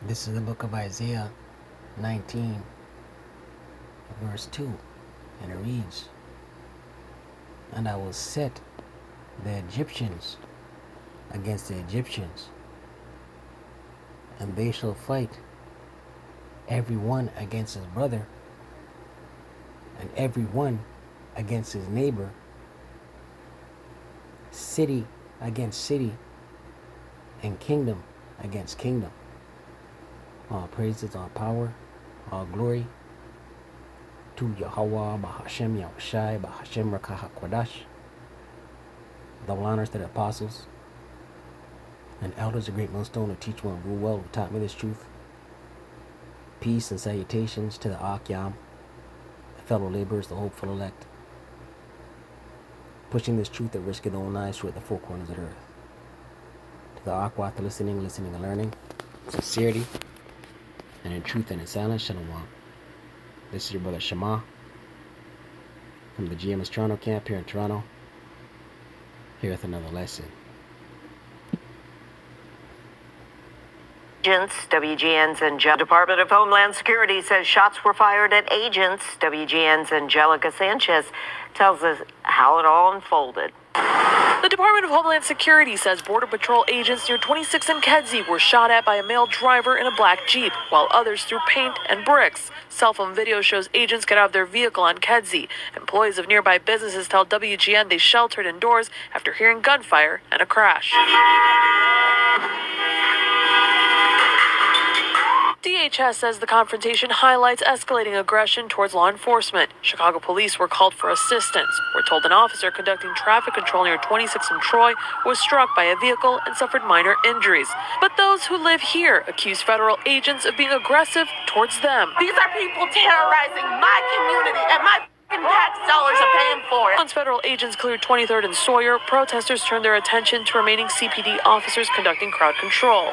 This is the book of Isaiah 19, verse 2, and it reads, "And I will set the Egyptians against the Egyptians, and they shall fight, every one against his brother, and every one against his neighbor, city against city, and kingdom against kingdom." All praises, all power, all glory to Yahweh, Bahashem, Yahushai, Bahashem, Rakah Kodash. Double honors to the apostles and elders, a great millstone to teach one rule well, who taught me this truth. Peace and salutations to the Akyam, the fellow laborers, the hopeful elect, pushing this truth at risk of their own lives throughout the four corners of the earth. To the Akwat, the listening and learning, sincerity, and in truth and in silence, Shalom. This is your brother Shema from the GMS Toronto camp here in Toronto. Here with another lesson. Agents, WGN's Department of Homeland Security says shots were fired at agents. WGN's Angelica Sanchez tells us how it all unfolded. The Department of Homeland Security says Border Patrol agents near 26 and Kedzie were shot at by a male driver in a black Jeep, while others threw paint and bricks. Cell phone video shows agents get out of their vehicle on Kedzie. Employees of nearby businesses tell WGN they sheltered indoors after hearing gunfire and a crash. DHS says the confrontation highlights escalating aggression towards law enforcement. Chicago police were called for assistance. We're told an officer conducting traffic control near 26 and Troy was struck by a vehicle and suffered minor injuries. But those who live here accuse federal agents of being aggressive towards them. These are people terrorizing my community, and my tax dollars are paying for it. Once federal agents cleared 23rd and Sawyer, protesters turned their attention to remaining CPD officers conducting crowd control.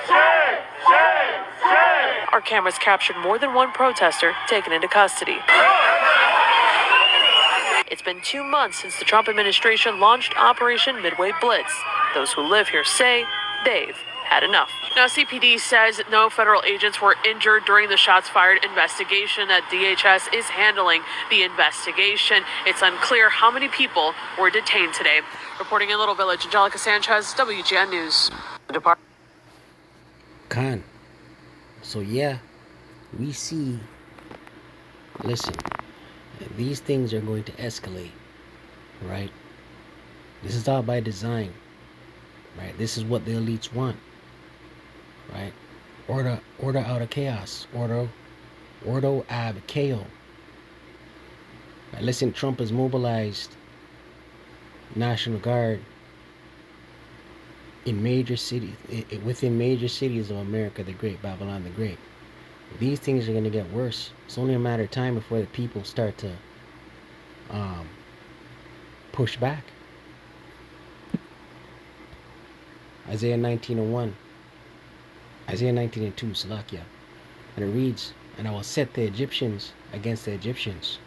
Our cameras captured more than one protester taken into custody. It's been 2 months since the Trump administration launched Operation Midway Blitz. Those who live here say they've had enough. Now, CPD says no federal agents were injured during the shots fired investigation, that DHS is handling the investigation. It's unclear how many people were detained today. Reporting in Little Village, Angelica Sanchez, WGN News. Khan. So yeah, we see, listen, these things are going to escalate, right? This is all by design, right? This is what the elites want, right? Order out of chaos. Ordo ab chaos. Right? Listen, Trump has mobilized National Guard in major cities, within major cities of America the Great, Babylon the Great. These things are going to get worse. It's only a matter of time before the people start to push back. Isaiah 19:1, Isaiah 19:2, Salakia, and it reads, "And I will set the Egyptians against the Egyptians."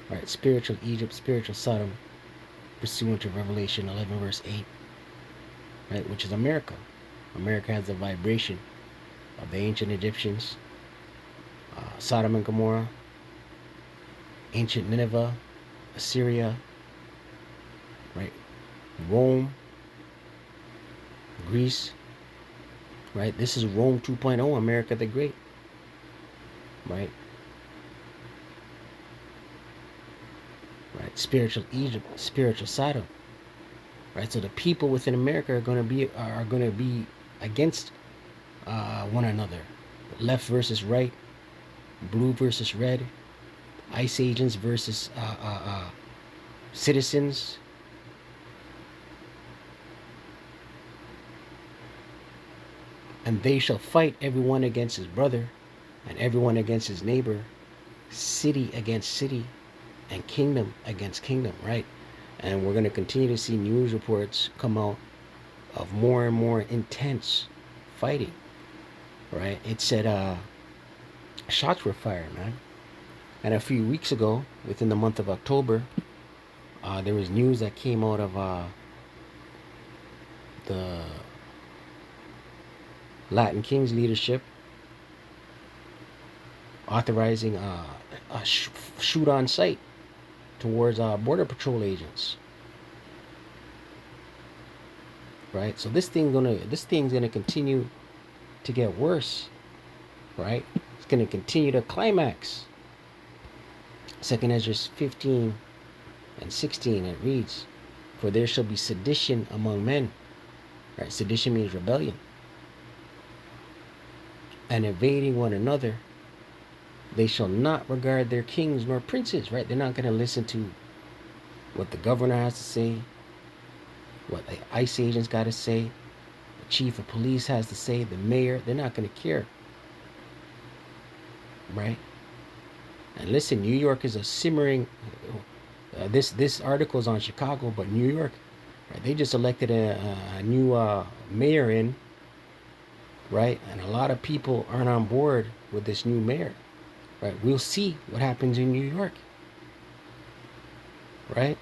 Right, spiritual Egypt, spiritual Sodom, pursuant to Revelation 11 verse 8. Right, which is America. America has the vibration of the ancient Egyptians, Sodom and Gomorrah, ancient Nineveh, Assyria, right, Rome, Greece, right? This is Rome 2.0, America the Great, right? Right, spiritual Egypt, spiritual Sodom. Right, so the people within America are going to be against one another, left versus right, blue versus red, ICE agents versus citizens. And they shall fight everyone against his brother, and everyone against his neighbor, city against city, and kingdom against kingdom. Right. And we're going to continue to see news reports come out of more and more intense fighting, right? It said shots were fired, man. And a few weeks ago, within the month of October, there was news that came out of the Latin Kings leadership authorizing a shoot on sight towards border patrol agents. Right, so this thing's gonna continue to get worse. Right, it's gonna continue to climax. 2 Ezra 15 and 16, it reads, "For there shall be sedition among men." Right, sedition means rebellion. "And invading one another, they shall not regard their kings nor princes." Right, they're not gonna listen to what the governor has to say, what the ICE agents got to say, the chief of police has to say, the mayor. They're not going to care. Right? And listen, New York is a simmering. This article is on Chicago, but New York, right, they just elected a new mayor in. Right? And a lot of people aren't on board with this new mayor. Right? We'll see what happens in New York. Right?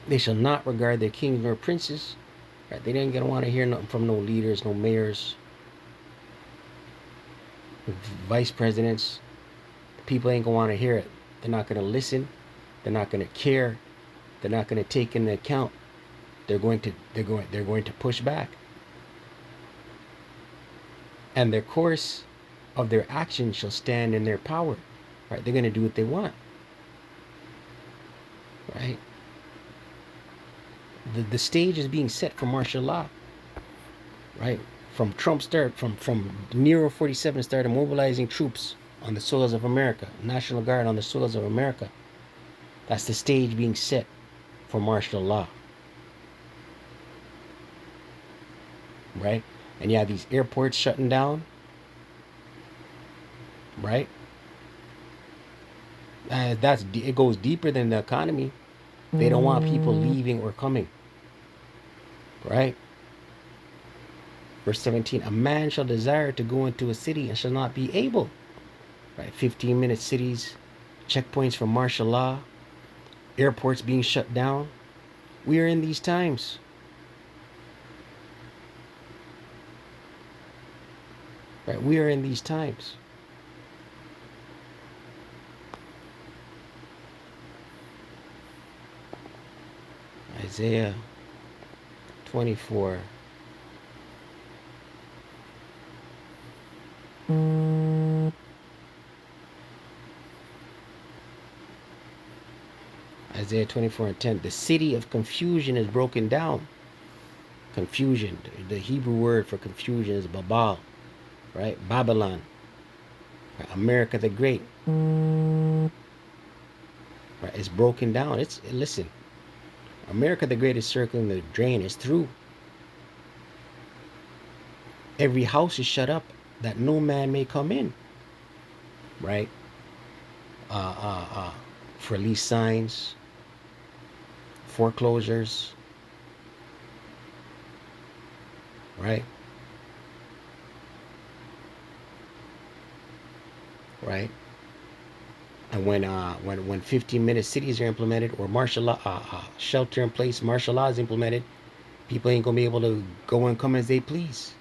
They shall not regard their kings nor princes. Right? They ain't gonna want to hear nothing from no leaders, no mayors, vice presidents. The people ain't gonna want to hear it. They're not gonna listen. They're not gonna care. They're not gonna take into account. They're going to push back. And their course of their action shall stand in their power. Right? They're gonna do what they want. Right? The stage is being set for martial law. Right? From Nero 47 started mobilizing troops on the soils of America, National Guard on the soils of America. That's the stage being set for martial law. Right? And you have these airports shutting down. Right? It goes deeper than the economy. They don't want people leaving or coming. Right? Verse 17, "A man shall desire to go into a city and shall not be able." Right? 15-minute cities, checkpoints for martial law, airports being shut down. We are in these times. Right? We are in these times. Isaiah 24. Isaiah 24 and 10. "The city of confusion is broken down." Confusion. The Hebrew word for confusion is Babal. Right? Babylon. Right? America the Great. Right? It's broken down. Listen. America the Great is circling the drain. Is through. Every house is shut up that no man may come in. Right? For lease signs, foreclosures. Right? Right? And when 15-minute cities are implemented, or martial law, shelter in place martial law is implemented, people ain't gonna be able to go and come as they please.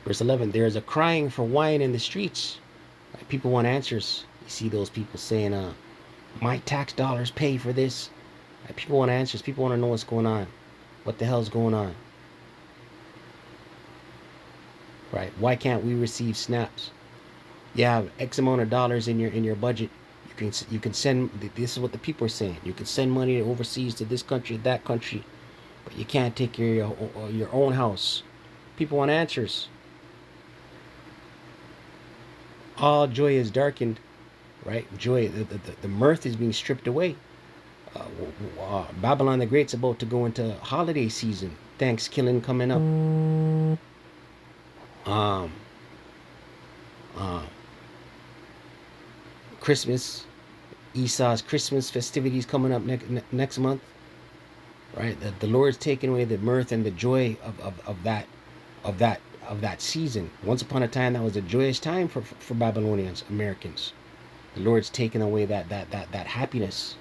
Verse 11, "There is a crying for wine in the streets." Right? People want answers. You see those people saying, "My tax dollars pay for this." Right? People want answers. People want to know what's going on. What the hell's going on? Right? Why can't we receive snaps? You have X amount of dollars in your budget. You can send. This is what the people are saying. You can send money overseas to this country, that country, but you can't take care of your own house. People want answers. All joy is darkened. Right? Joy. The mirth is being stripped away. Babylon the Great's about to go into holiday season. Thanksgiving coming up. Christmas, Esau's Christmas festivities coming up next month. Right? The Lord's taking away the mirth and the joy of that season. Once upon a time, that was a joyous time for Babylonians, Americans. The Lord's taking away that happiness.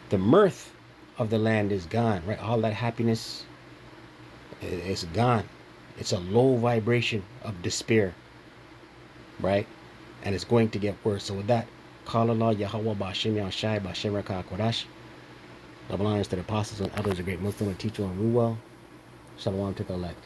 The mirth of the land is gone. Right? All that happiness is gone. It's a low vibration of despair, right? And it's going to get worse. So with that, call Allah Yahweh Bashim Yahshai Bashim Raka Kodash. Double honors to the apostles and others, a great Muslim and teacher and rule well. Shalom to the elect.